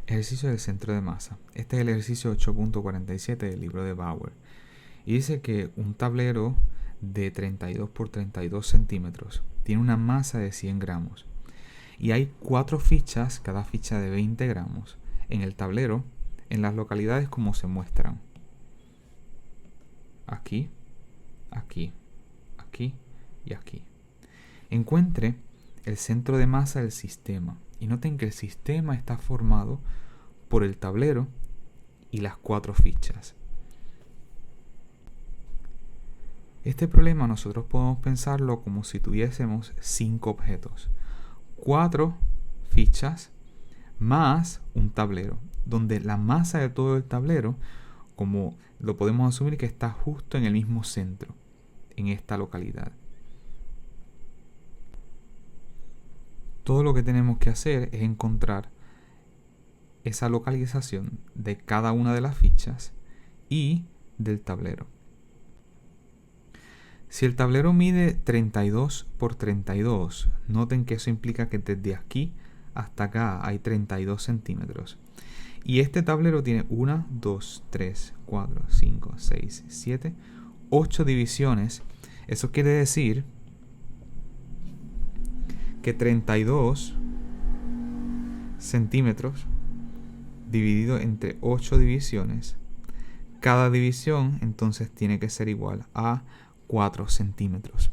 Ejercicio del centro de masa. Este es el ejercicio 8.47 del libro de Bauer. Y dice que un tablero de 32 por 32 centímetros tiene una masa de 100 gramos. Y hay 4 fichas, cada ficha de 20 gramos, en el tablero, en las localidades como se muestran. Aquí, aquí, aquí y aquí. Encuentre el centro de masa del sistema. Y noten que el sistema está formado por el tablero y las 4 fichas. Este problema nosotros podemos pensarlo como si tuviésemos 5 objetos. 4 fichas más un tablero, donde la masa de todo el tablero, como lo podemos asumir que está justo en el mismo centro, en esta localidad. Todo lo que tenemos que hacer es encontrar esa localización de cada una de las fichas y del tablero. Si el tablero mide 32 por 32, noten que eso implica que desde aquí hasta acá hay 32 centímetros. Y este tablero tiene 1, 2, 3, 4, 5, 6, 7, 8 divisiones. Eso quiere decir que 32 centímetros dividido entre 8 divisiones, cada división entonces tiene que ser igual a 4 centímetros.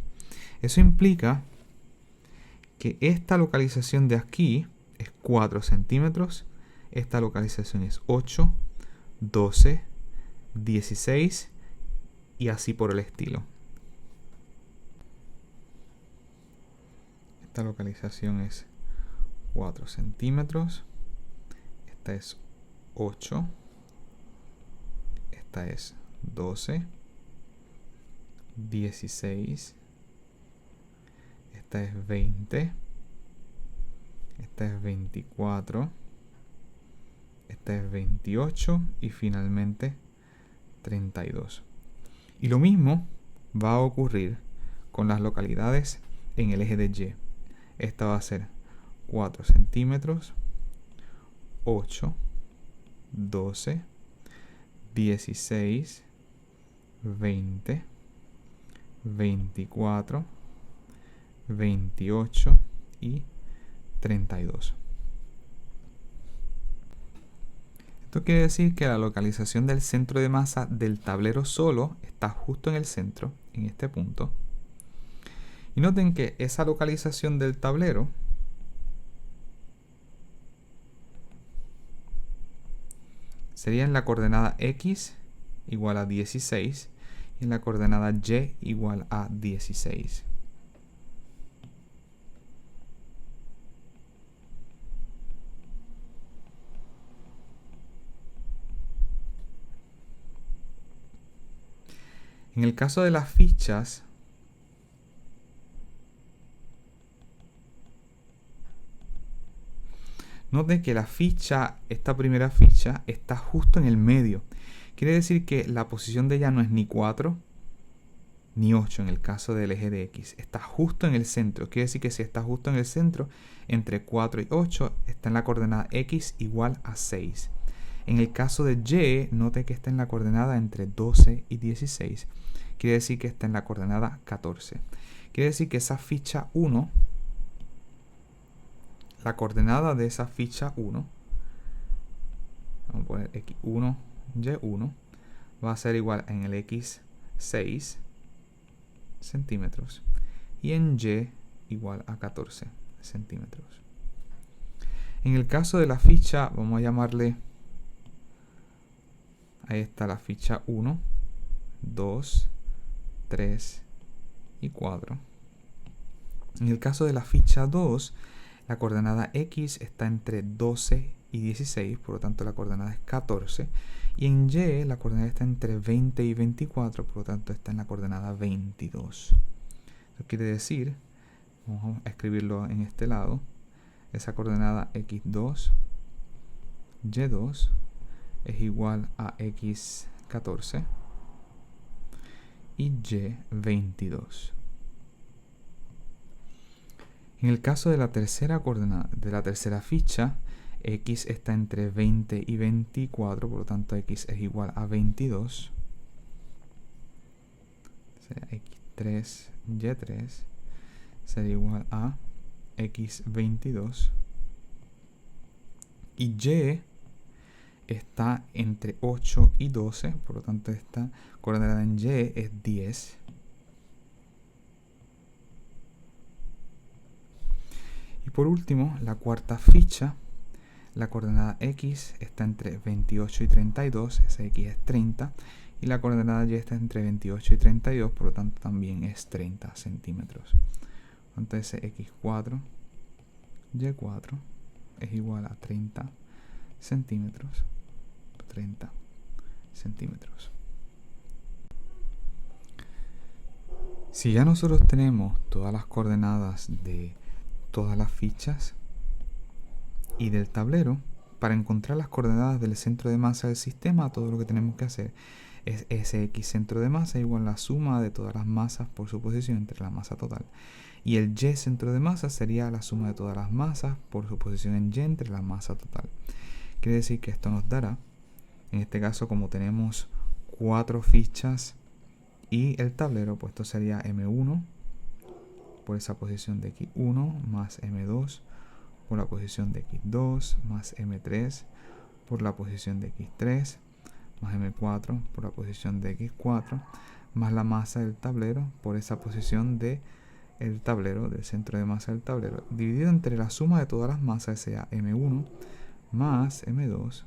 Eso implica que esta localización de aquí es 4 centímetros, esta localización es 8, 12, 16 y así por el estilo. Esta localización es 4 centímetros, esta es 8, esta es 12, 16, esta es 20, esta es 24, esta es 28 y finalmente 32. Y lo mismo va a ocurrir con las localidades en el eje de Y. Esta va a ser 4 centímetros, 8, 12, 16, 20, 24, 28 y 32. Esto quiere decir que la localización del centro de masa del tablero solo está justo en el centro, en este punto. Y noten que esa localización del tablero sería en la coordenada X igual a 16 y en la coordenada Y igual a 16. En el caso de las fichas, noten que la ficha, esta primera ficha, está justo en el medio. Quiere decir que la posición de ella no es ni 4 ni 8 en el caso del eje de X. Está justo en el centro. Quiere decir que si está justo en el centro, entre 4 y 8, está en la coordenada X igual a 6. En el caso de Y, note que está en la coordenada entre 12 y 16. Quiere decir que está en la coordenada 14. Quiere decir que esa ficha 1, la coordenada de esa ficha 1, vamos a poner X1, Y1, va a ser igual en el X 6 centímetros y en Y igual a 14 centímetros. En el caso de la ficha, vamos a llamarle, ahí está la ficha 1, 2, 3 y 4. En el caso de la ficha 2, la coordenada X está entre 12 y 16, por lo tanto la coordenada es 14. Y en Y la coordenada está entre 20 y 24, por lo tanto está en la coordenada 22. Eso quiere decir, vamos a escribirlo en este lado, esa coordenada X2, Y2 es igual a X14 y Y22. En el caso de la tercera coordenada, de la tercera ficha, X está entre 20 y 24, por lo tanto X es igual a 22. Sería X3, Y3 sería igual a X22. Y Y está entre 8 y 12, por lo tanto esta coordenada en Y es 10. Y por último, la cuarta ficha, la coordenada X está entre 28 y 32, ese X es 30, y la coordenada Y está entre 28 y 32, por lo tanto también es 30 centímetros. Entonces X4, Y4 es igual a 30 centímetros. 30 centímetros. Si ya nosotros tenemos todas las coordenadas de todas las fichas y del tablero, para encontrar las coordenadas del centro de masa del sistema, todo lo que tenemos que hacer es Sx centro de masa igual a la suma de todas las masas por su posición entre la masa total. Y el Y centro de masa sería la suma de todas las masas por su posición en Y entre la masa total. Quiere decir que esto nos dará, en este caso, como tenemos 4 fichas y el tablero, pues esto sería M1 por esa posición de X1 más M2 por la posición de X2 más M3 por la posición de X3 más M4 por la posición de X4 más la masa del tablero por esa posición de el tablero, del centro de masa del tablero, dividido entre la suma de todas las masas, sea M1 más M2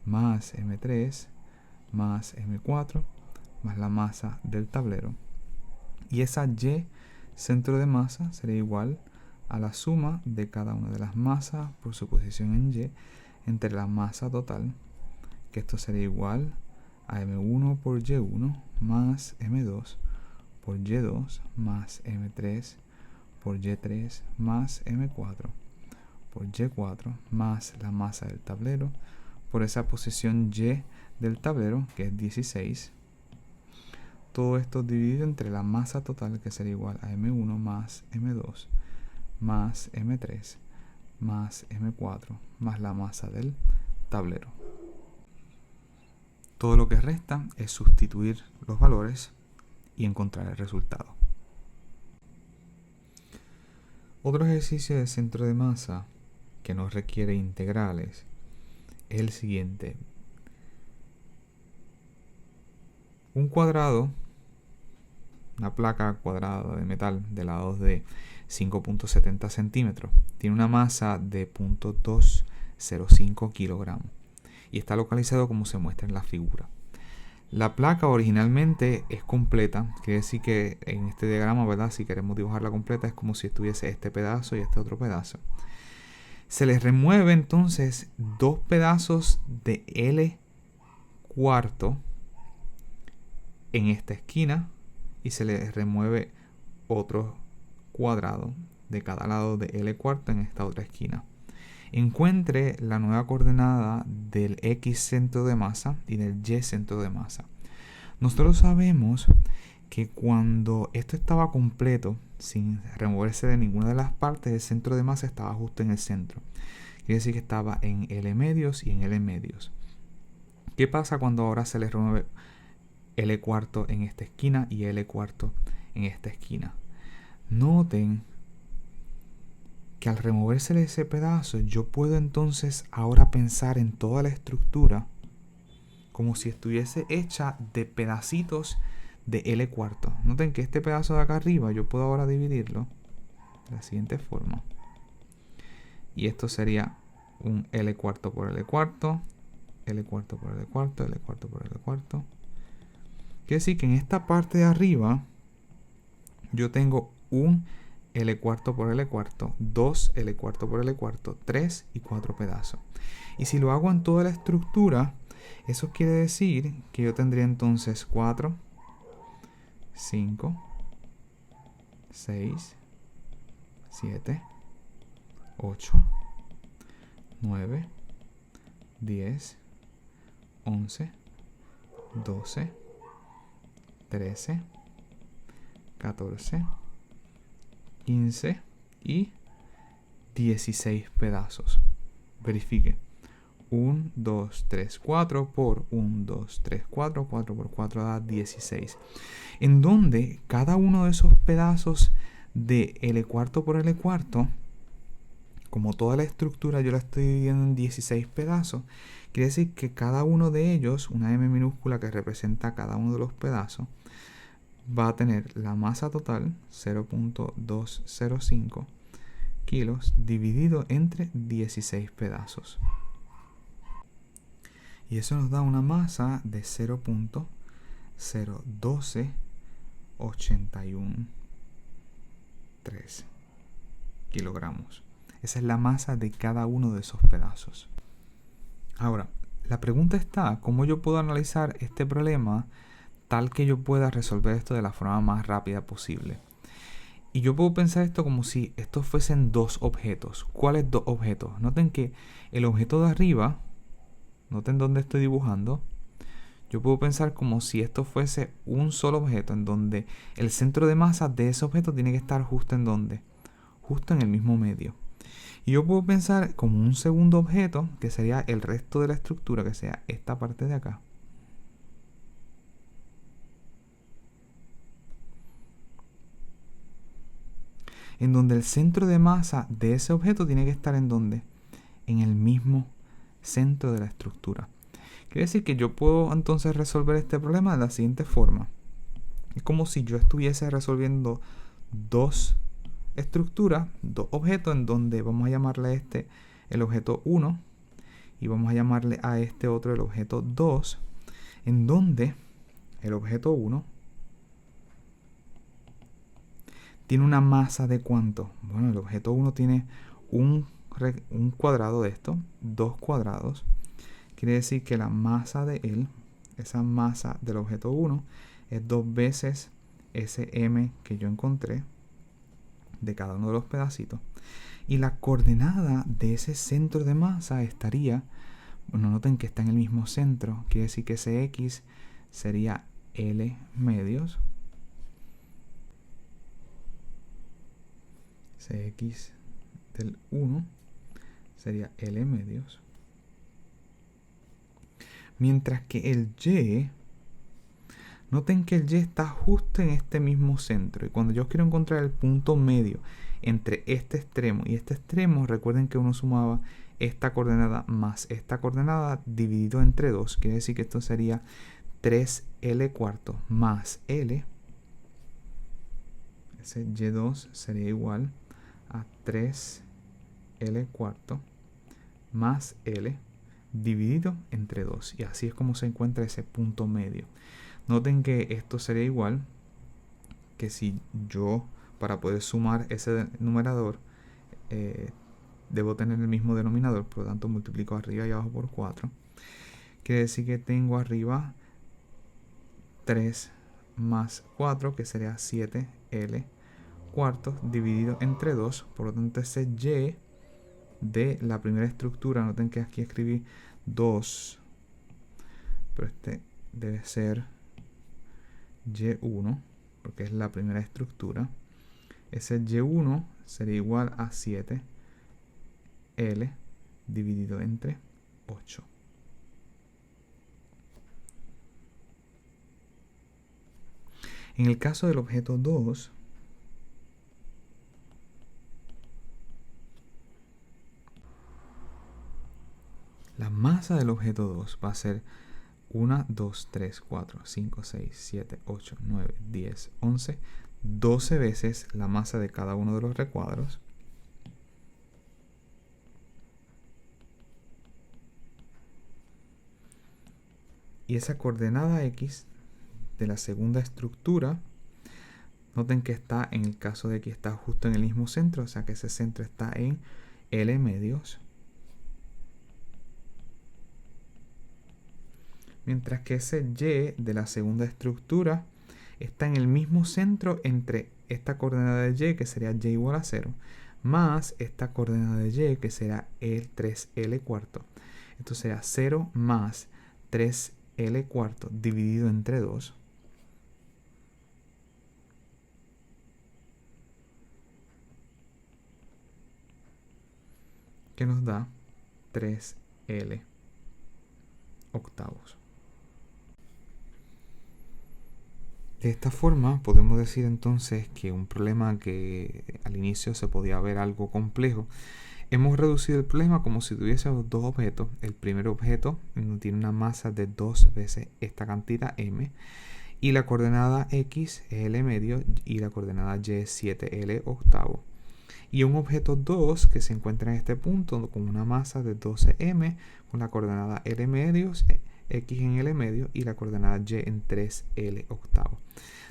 más M3 más M4 más la masa del tablero. Y esa Y centro de masa sería igual a la suma de cada una de las masas por su posición en Y entre la masa total, que esto sería igual a M1 por Y1 más M2 por Y2 más M3 por Y3 más M4 por Y4 más la masa del tablero por esa posición Y del tablero, que es 16. Todo esto dividido entre la masa total, que sería igual a M1 más M2 más M3 más M4 más la masa del tablero. Todo lo que resta es sustituir los valores y encontrar el resultado. Otro ejercicio de centro de masa que no requiere integrales es el siguiente. Un cuadrado, una placa cuadrada de metal de lados de 5.70 centímetros, tiene una masa de 0.205 kilogramos y está localizado como se muestra en la figura. La placa originalmente es completa, quiere decir que en este diagrama, ¿verdad? Si queremos dibujarla completa, es como si estuviese este pedazo y este otro pedazo. Se les remueve entonces 2 pedazos de L cuarto en esta esquina y se le remueve otro cuadrado de cada lado de L cuarto en esta otra esquina. Encuentre la nueva coordenada del X centro de masa y del Y centro de masa. Nosotros sabemos que cuando esto estaba completo, sin removerse de ninguna de las partes, el centro de masa estaba justo en el centro. Quiere decir que estaba en L medios y en L medios. ¿Qué pasa cuando ahora se le remueve L cuarto en esta esquina y L cuarto en esta esquina? Noten que al removerse ese pedazo, yo puedo entonces ahora pensar en toda la estructura como si estuviese hecha de pedacitos de L cuarto. Noten que este pedazo de acá arriba yo puedo ahora dividirlo de la siguiente forma. Y esto sería un L cuarto por L cuarto, L cuarto por L cuarto, L cuarto por L cuarto. Quiere decir que en esta parte de arriba yo tengo un L cuarto por L cuarto, 2 L cuarto por L cuarto, 3 y 4 pedazos. Y si lo hago en toda la estructura, eso quiere decir que yo tendría entonces 4, 5, 6, 7, 8, 9, 10, 11, 12, 13, 14, 15 y 16 pedazos verifique. 1, 2, 3, 4 por 1, 2, 3, 4. 4 por 4 da 16. En donde cada uno de esos pedazos de L cuarto por L cuarto, como toda la estructura yo la estoy dividiendo en 16 pedazos, quiere decir que cada uno de ellos, una M minúscula que representa cada uno de los pedazos, va a tener la masa total, 0.205 kilos, dividido entre 16 pedazos. Y eso nos da una masa de 0.01281,3 kilogramos. Esa es la masa de cada uno de esos pedazos. Ahora, la pregunta está, ¿cómo yo puedo analizar este problema tal que yo pueda resolver esto de la forma más rápida posible? Y yo puedo pensar esto como si estos fuesen dos objetos. ¿Cuáles dos objetos? Noten que el objeto de arriba, noten dónde estoy dibujando, yo puedo pensar como si esto fuese un solo objeto en donde el centro de masa de ese objeto tiene que estar justo en donde, justo en el mismo medio. Y yo puedo pensar como un segundo objeto que sería el resto de la estructura, que sea esta parte de acá. En donde el centro de masa de ese objeto tiene que estar en donde, en el mismo centro de la estructura. Quiere decir que yo puedo entonces resolver este problema de la siguiente forma. Es como si yo estuviese resolviendo dos estructuras, dos objetos, en donde vamos a llamarle a este el objeto 1 y vamos a llamarle a este otro el objeto 2, en donde el objeto 1 tiene una masa de ¿cuánto? Bueno, el objeto 1 tiene un cuadrado de esto, dos cuadrados. Quiere decir que la masa de él, esa masa del objeto 1, es 2 veces ese m que yo encontré de cada uno de los pedacitos. Y la coordenada de ese centro de masa estaría, bueno, noten que está en el mismo centro, quiere decir que ese x sería L medios. Ese x del 1 sería L medios. Mientras que el y, noten que el y está justo en este mismo centro. Y cuando yo quiero encontrar el punto medio entre este extremo y este extremo, recuerden que uno sumaba esta coordenada más esta coordenada dividido entre 2. Quiere decir que esto sería 3L cuarto más L. Ese y2 sería igual a 3L cuarto más L dividido entre 2. Y así es como se encuentra ese punto medio. Noten que esto sería igual que si yo, para poder sumar ese numerador, debo tener el mismo denominador, por lo tanto multiplico arriba y abajo por 4. Quiere decir que tengo arriba 3 más 4, que sería 7L cuartos dividido entre 2. Por lo tanto, ese y de la primera estructura, noten que aquí escribí 2, pero este debe ser y1, porque es la primera estructura. Ese y1 sería igual a 7L dividido entre 8. En el caso del objeto 2, la masa del objeto 2 va a ser 1, 2, 3, 4, 5, 6, 7, 8, 9, 10, 11, 12 veces la masa de cada uno de los recuadros. Y esa coordenada x de la segunda estructura, noten que está, en el caso de que está justo en el mismo centro, o sea que ese centro está en L medios. Mientras que ese y de la segunda estructura está en el mismo centro entre esta coordenada de y, que sería y igual a 0, más esta coordenada de y, que será el 3L cuarto. Esto será 0 más 3L cuarto dividido entre 2. Que nos da 3L octavos. De esta forma podemos decir entonces que un problema que al inicio se podía ver algo complejo, hemos reducido el problema como si tuviésemos dos objetos. El primer objeto tiene una masa de 2 veces esta cantidad m, y la coordenada x es L medio y la coordenada y es 7L octavo. Y un objeto 2 que se encuentra en este punto con una masa de 12m con la coordenada L medios, x en L medio y la coordenada y en 3L octavo.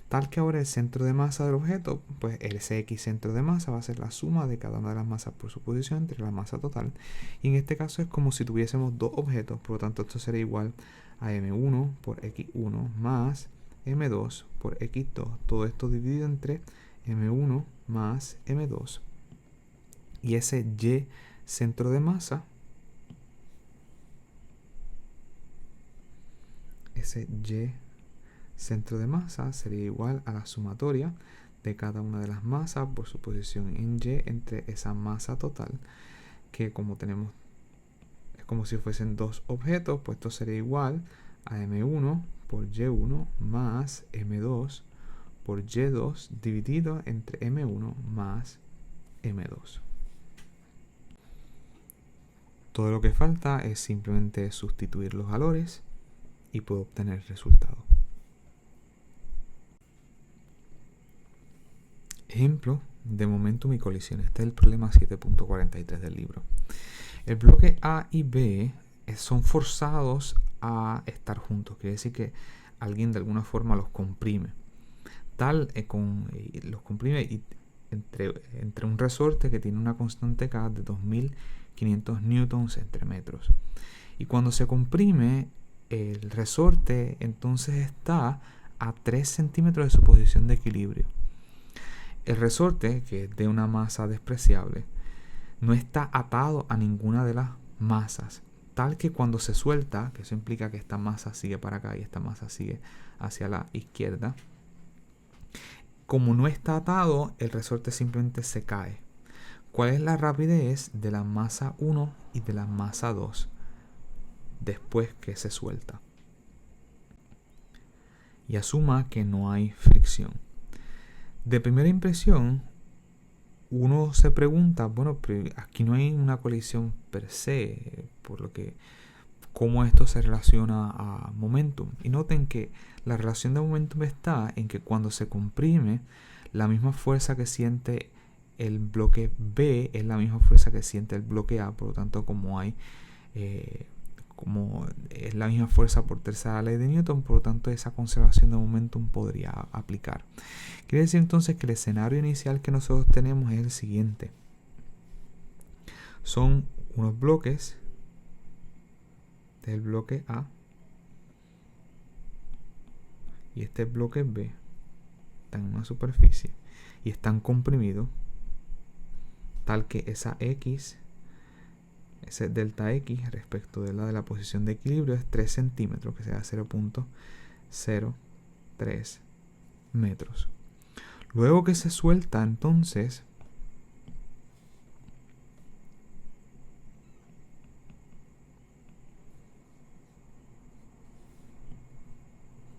Tal que ahora el centro de masa del objeto, pues ese x centro de masa va a ser la suma de cada una de las masas por su posición entre la masa total. Y en este caso es como si tuviésemos dos objetos, por lo tanto esto sería igual a m1 por x1 más m2 por x2. Todo esto dividido entre m1 más m2. Y ese y centro de masa, sería igual a la sumatoria de cada una de las masas por su posición en y entre esa masa total, que como tenemos, es como si fuesen dos objetos, pues esto sería igual a m1 por y1 más m2 por y2 dividido entre m1 más m2. Todo lo que falta es simplemente sustituir los valores y puedo obtener el resultado. Ejemplo de momentum y colisión. Este es el problema 7.43 del libro. El bloque A y B son forzados a estar juntos. Quiere decir que alguien de alguna forma los comprime. Los comprime entre un resorte que tiene una constante K de 2500 newtons entre metros. Y cuando se comprime, el resorte entonces está a 3 centímetros de su posición de equilibrio. El resorte, que es de una masa despreciable, no está atado a ninguna de las masas, tal que cuando se suelta, que eso implica que esta masa sigue para acá y esta masa sigue hacia la izquierda, como no está atado, el resorte simplemente se cae. ¿Cuál es la rapidez de la masa 1 y de la masa 2 después que se suelta? Y asuma que no hay fricción. De primera impresión, uno se pregunta, bueno, pero aquí no hay una colisión per se, por lo que cómo esto se relaciona a momentum. Y noten que la relación de momentum está en que cuando se comprime, la misma fuerza que siente el bloque B es la misma fuerza que siente el bloque A. Por lo tanto, como es la misma fuerza por tercera ley de Newton, por lo tanto esa conservación de momentum podría aplicar. Quiere decir entonces que el escenario inicial que nosotros tenemos es el siguiente. Son unos bloques del bloque A y este bloque B están en una superficie y están comprimidos, tal que esa X, ese delta X respecto de la posición de equilibrio es 3 centímetros, que sea 0.03 metros. Luego que se suelta, entonces,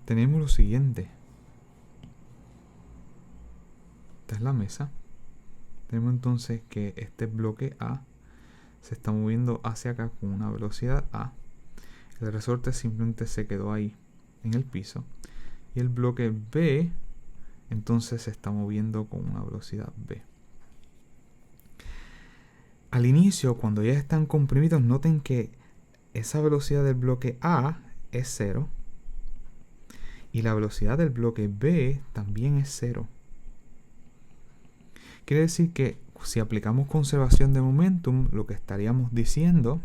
tenemos lo siguiente. Esta es la mesa. Tenemos entonces que este bloque A se está moviendo hacia acá con una velocidad A. El resorte simplemente se quedó ahí en el piso. Y el bloque B entonces se está moviendo con una velocidad B. Al inicio, cuando ya están comprimidos, noten que esa velocidad del bloque A es 0 y la velocidad del bloque B también es 0. Quiere decir que si aplicamos conservación de momentum, lo que estaríamos diciendo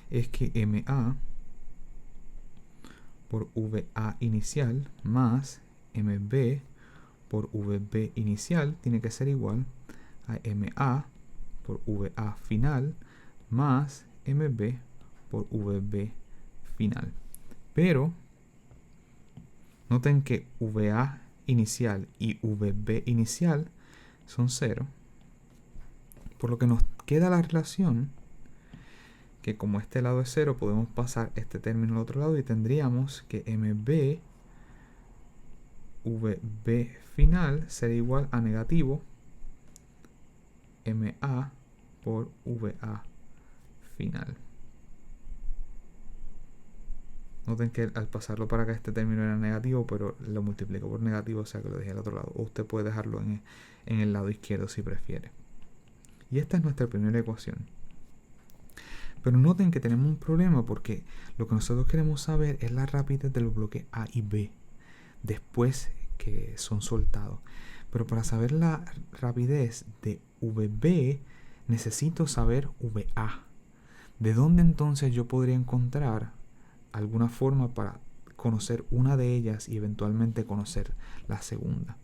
es que MA por VA inicial más MB por VB inicial tiene que ser igual a MA por VA final más MB por VB final. Pero noten que VA inicial y VB inicial son 0. Por lo que nos queda la relación que como este lado es 0, podemos pasar este término al otro lado y tendríamos que MB VB final será igual a negativo MA por VA final. Noten que al pasarlo para acá este término era negativo, pero lo multiplico por negativo, o sea que lo dejé al otro lado. O usted puede dejarlo en el lado izquierdo si prefiere. Y esta es nuestra primera ecuación. Pero noten que tenemos un problema porque lo que nosotros queremos saber es la rapidez de los bloques A y B después que son soltados. Pero para saber la rapidez de VB necesito saber VA. ¿De dónde entonces yo podría encontrar alguna forma para conocer una de ellas y eventualmente conocer la segunda?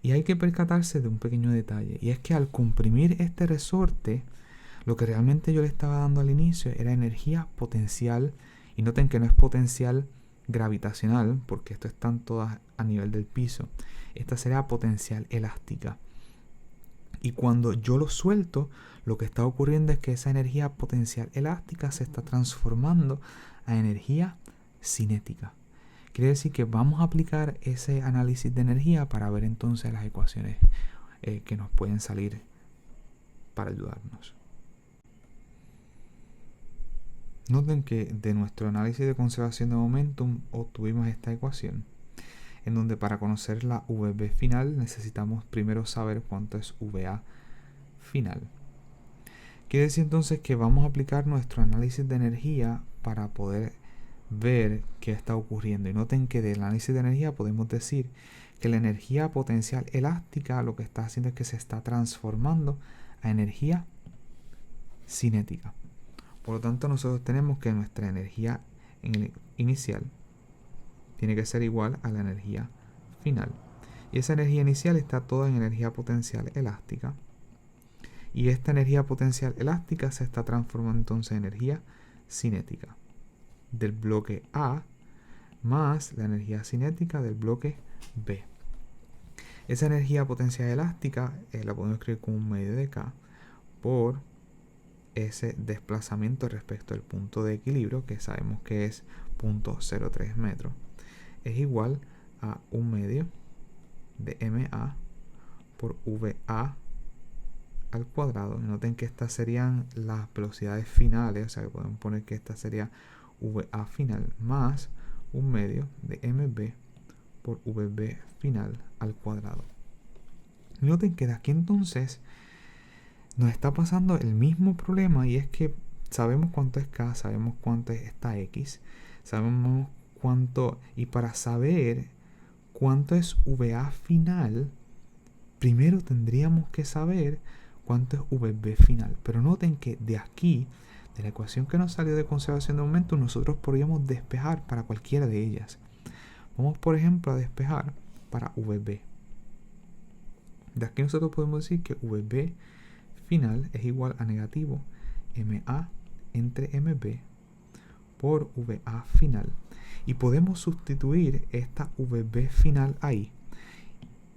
Y hay que percatarse de un pequeño detalle, y es que al comprimir este resorte, lo que realmente yo le estaba dando al inicio era energía potencial, y noten que no es potencial gravitacional, porque esto están todas a nivel del piso. Esta será potencial elástica. Y cuando yo lo suelto, lo que está ocurriendo es que esa energía potencial elástica se está transformando a energía cinética. Quiere decir que vamos a aplicar ese análisis de energía para ver entonces las ecuaciones que nos pueden salir para ayudarnos. Noten que de nuestro análisis de conservación de momentum obtuvimos esta ecuación, en donde para conocer la VB final necesitamos primero saber cuánto es VA final. Quiere decir entonces que vamos a aplicar nuestro análisis de energía para poder ver qué está ocurriendo. Y noten que del análisis de energía podemos decir que la energía potencial elástica lo que está haciendo es que se está transformando a energía cinética. Por lo tanto, nosotros tenemos que nuestra energía inicial tiene que ser igual a la energía final. Y esa energía inicial está toda en energía potencial elástica. Y esta energía potencial elástica se está transformando entonces en energía cinética del bloque A más la energía cinética del bloque B. Esa energía potencial elástica la podemos escribir como un medio de K por ese desplazamiento respecto al punto de equilibrio, que sabemos que es 0.03 metros, es igual a un medio de MA por VA al cuadrado. Noten que estas serían las velocidades finales, o sea que podemos poner que esta sería VA final más un medio de MB por VB final al cuadrado. Noten que de aquí entonces nos está pasando el mismo problema, y es que sabemos cuánto es K, sabemos cuánto es esta X, sabemos cuánto, y para saber cuánto es VA final, primero tendríamos que saber cuánto es VB final. Pero noten que de aquí, de la ecuación que nos salió de conservación de momentum, nosotros podríamos despejar para cualquiera de ellas. Vamos, por ejemplo, a despejar para VB. De aquí nosotros podemos decir que VB final es igual a negativo MA entre MB por VA final. Y podemos sustituir esta VB final ahí.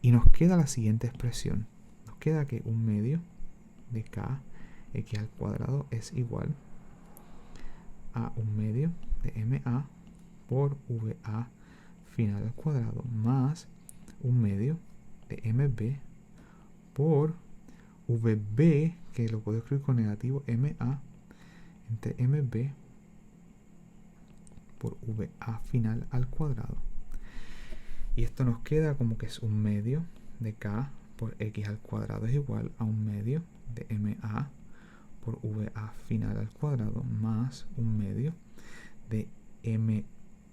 Y nos queda la siguiente expresión. Nos queda que un medio de K X al cuadrado es igual a un medio de MA por VA final al cuadrado más un medio de MB por VB, que lo puedo escribir con negativo MA entre MB por VA final al cuadrado. Y esto nos queda como que es un medio de K por X al cuadrado es igual a un medio de MA por VA final al cuadrado más un medio de M.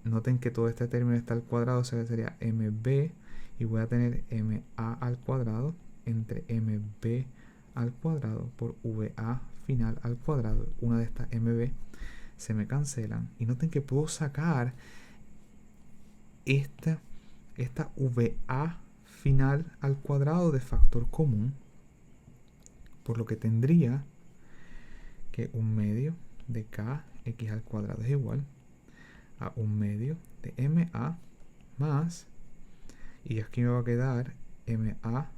Noten que todo este término está al cuadrado, o sea que sería MB, y voy a tener MA al cuadrado entre MB al cuadrado por VA final al cuadrado. Una de estas MB se me cancelan, y noten que puedo sacar esta VA final al cuadrado de factor común, por lo que tendría que un medio de K X al cuadrado es igual a un medio de MA más, y aquí me va a quedar MA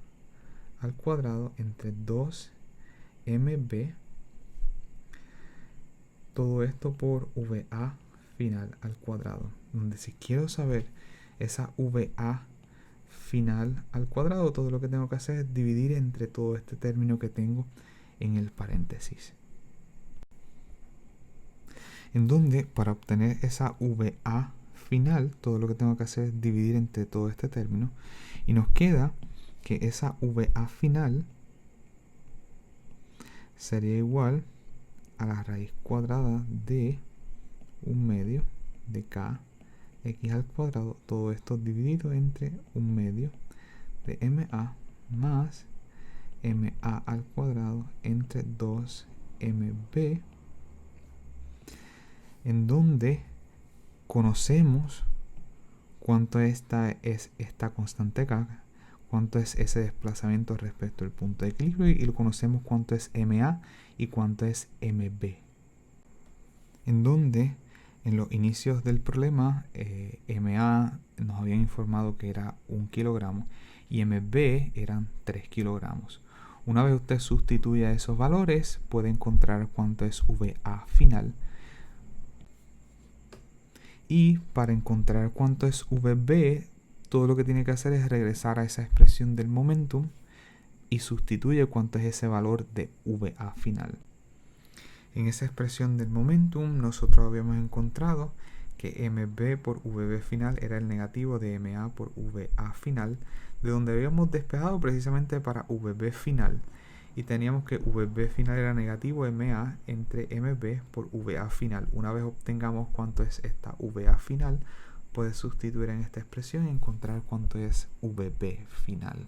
al cuadrado entre 2 MB, todo esto por VA final al cuadrado, donde si quiero saber esa VA final al cuadrado, todo lo que tengo que hacer es dividir entre todo este término que tengo en el paréntesis. En donde para obtener esa VA final, todo lo que tengo que hacer es dividir entre todo este término, y nos queda que esa VA final sería igual a la raíz cuadrada de 1/2 de k x al cuadrado, todo esto dividido entre 1/2 de MA más MA al cuadrado entre 2MB, en donde conocemos cuánto es esta constante k, cuánto es ese desplazamiento respecto al punto de equilibrio, y lo conocemos cuánto es MA y cuánto es MB. En donde en los inicios del problema MA nos habían informado que era 1 kilogramo y MB eran 3 kilogramos. Una vez usted sustituya esos valores, puede encontrar cuánto es VA final. Y para encontrar cuánto es VB, todo lo que tiene que hacer es regresar a esa expresión del momentum y sustituye cuánto es ese valor de VA final. En esa expresión del momentum nosotros habíamos encontrado que MB por VB final era el negativo de MA por VA final, de donde habíamos despejado precisamente para VB final, y teníamos que VB final era negativo MA entre MB por VA final. Una vez obtengamos cuánto es esta VA final, puedes sustituir en esta expresión y encontrar cuánto es VB final.